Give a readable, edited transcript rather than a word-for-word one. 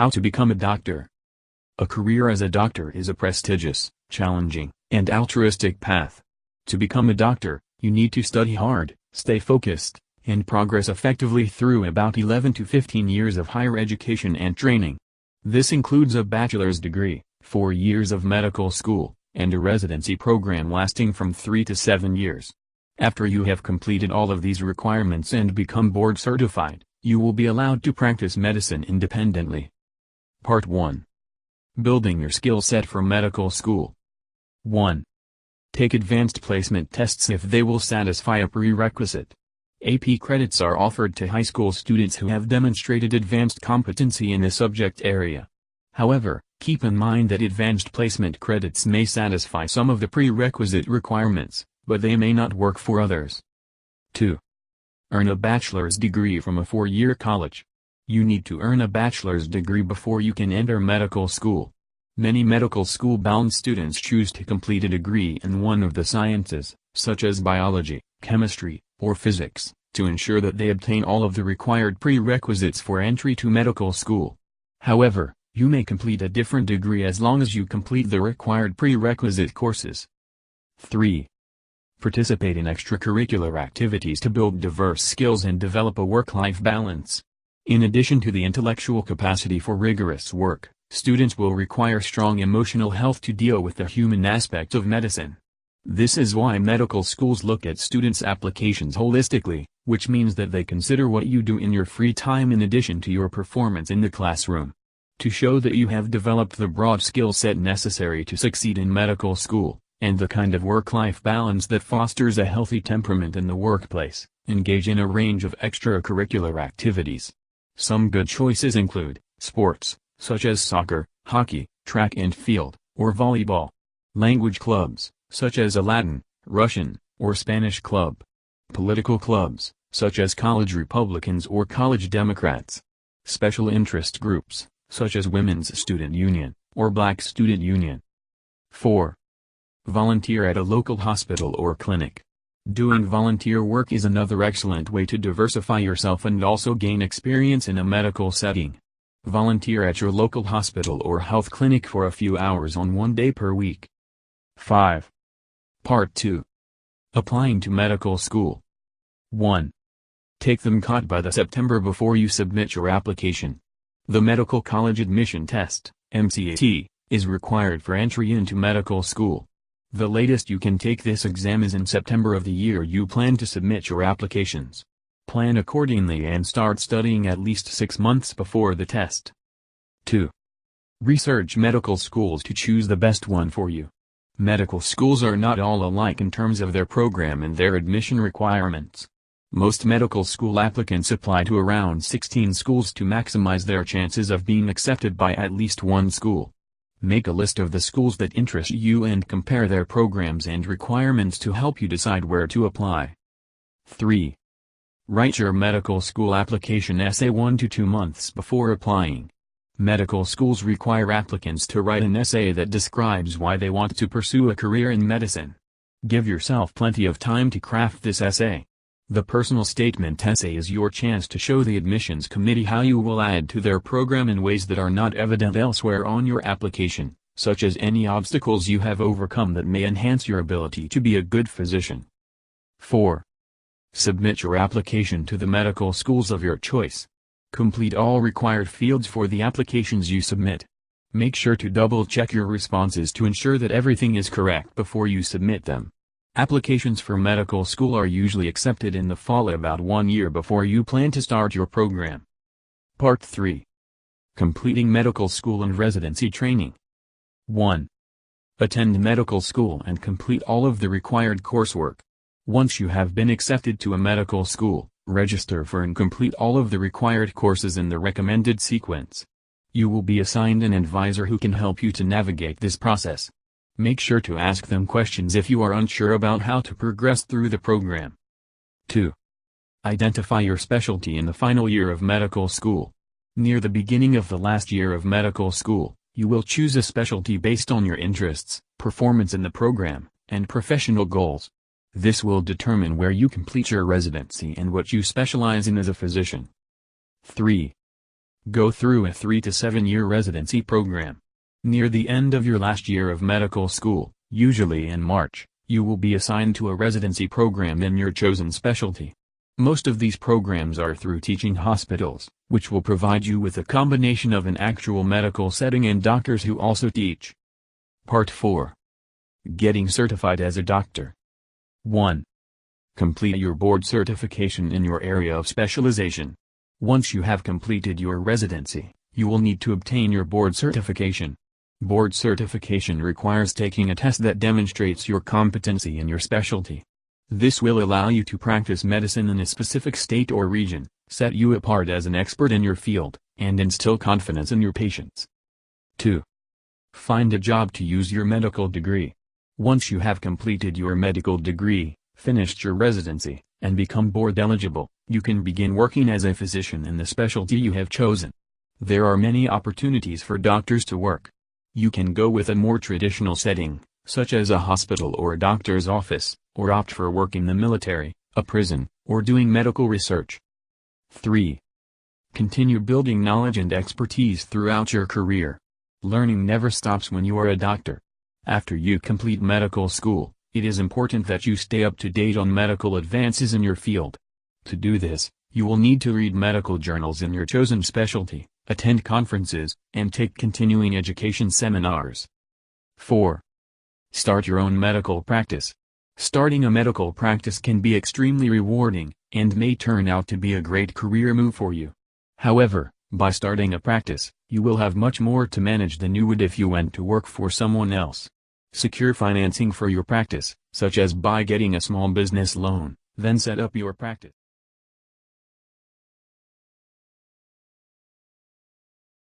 How to become a doctor. A career as a doctor is a prestigious, challenging, and altruistic path. To become a doctor, you need to study hard, stay focused, and progress effectively through about 11 to 15 years of higher education and training. This includes a bachelor's degree, 4 years of medical school, and a residency program lasting from 3 to 7 years. After you have completed all of these requirements and become board certified, you will be allowed to practice medicine independently. Part 1. Building your skill set for medical school. 1. Take advanced placement tests if they will satisfy a prerequisite. AP credits are offered to high school students who have demonstrated advanced competency in a subject area. However, keep in mind that advanced placement credits may satisfy some of the prerequisite requirements, but they may not work for others. 2. Earn a bachelor's degree from a 4-year college. You need to earn a bachelor's degree before you can enter medical school. Many medical school-bound students choose to complete a degree in one of the sciences, such as biology, chemistry, or physics, to ensure that they obtain all of the required prerequisites for entry to medical school. However, you may complete a different degree as long as you complete the required prerequisite courses. 3. Participate in extracurricular activities to build diverse skills and develop a work-life balance. In addition to the intellectual capacity for rigorous work, students will require strong emotional health to deal with the human aspect of medicine. This is why medical schools look at students' applications holistically, which means that they consider what you do in your free time in addition to your performance in the classroom. To show that you have developed the broad skill set necessary to succeed in medical school, and the kind of work-life balance that fosters a healthy temperament in the workplace, engage in a range of extracurricular activities. Some good choices include sports, such as soccer, hockey, track and field, or volleyball. Language clubs, such as a Latin, Russian, or Spanish club. Political clubs, such as college Republicans or college Democrats. Special interest groups, such as Women's Student Union, or Black Student Union. 4. Volunteer at a local hospital or clinic. Doing volunteer work is another excellent way to diversify yourself and also gain experience in a medical setting. Volunteer at your local hospital or health clinic for a few hours on one day per week. 5. Part 2. Applying to medical school. 1. Take them caught by the September before you submit your application. The Medical College Admission Test, MCAT, is required for entry into medical school. The latest you can take this exam is in September of the year you plan to submit your applications. Plan accordingly and start studying at least 6 months before the test. 2. Research medical schools to choose the best one for you. Medical schools are not all alike in terms of their program and their admission requirements. Most medical school applicants apply to around 16 schools to maximize their chances of being accepted by at least one school. Make a list of the schools that interest you and compare their programs and requirements to help you decide where to apply. 3. Write your medical school application essay 1 to 2 months before applying. Medical schools require applicants to write an essay that describes why they want to pursue a career in medicine. Give yourself plenty of time to craft this essay. The personal statement essay is your chance to show the admissions committee how you will add to their program in ways that are not evident elsewhere on your application, such as any obstacles you have overcome that may enhance your ability to be a good physician. 4. Submit your application to the medical schools of your choice. Complete all required fields for the applications you submit. Make sure to double-check your responses to ensure that everything is correct before you submit them. Applications for medical school are usually accepted in the fall about 1 year before you plan to start your program. Part 3. Completing medical school and residency training. 1. Attend medical school and complete all of the required coursework. Once you have been accepted to a medical school, register for and complete all of the required courses in the recommended sequence. You will be assigned an advisor who can help you to navigate this process. Make sure to ask them questions if you are unsure about how to progress through the program. 2. Identify your specialty in the final year of medical school. Near the beginning of the last year of medical school, you will choose a specialty based on your interests, performance in the program, and professional goals. This will determine where you complete your residency and what you specialize in as a physician. 3. Go through a 3 to 7 year residency program. Near the end of your last year of medical school, usually in March, you will be assigned to a residency program in your chosen specialty. Most of these programs are through teaching hospitals, which will provide you with a combination of an actual medical setting and doctors who also teach. Part 4. Getting certified as a doctor. 1. Complete your board certification in your area of specialization. Once you have completed your residency, you will need to obtain your board certification. Board certification requires taking a test that demonstrates your competency in your specialty. This will allow you to practice medicine in a specific state or region, set you apart as an expert in your field, and instill confidence in your patients. 2. Find a job to use your medical degree. Once you have completed your medical degree, finished your residency, and become board eligible, you can begin working as a physician in the specialty you have chosen. There are many opportunities for doctors to work. You can go with a more traditional setting, such as a hospital or a doctor's office, or opt for work in the military, a prison, or doing medical research. 3. Continue building knowledge and expertise throughout your career. Learning never stops when you are a doctor. After you complete medical school, it is important that you stay up to date on medical advances in your field. To do this, you will need to read medical journals in your chosen specialty, attend conferences, and take continuing education seminars. 4. Start your own medical practice. Starting a medical practice can be extremely rewarding, and may turn out to be a great career move for you. However, by starting a practice, you will have much more to manage than you would if you went to work for someone else. Secure financing for your practice, such as by getting a small business loan, then set up your practice.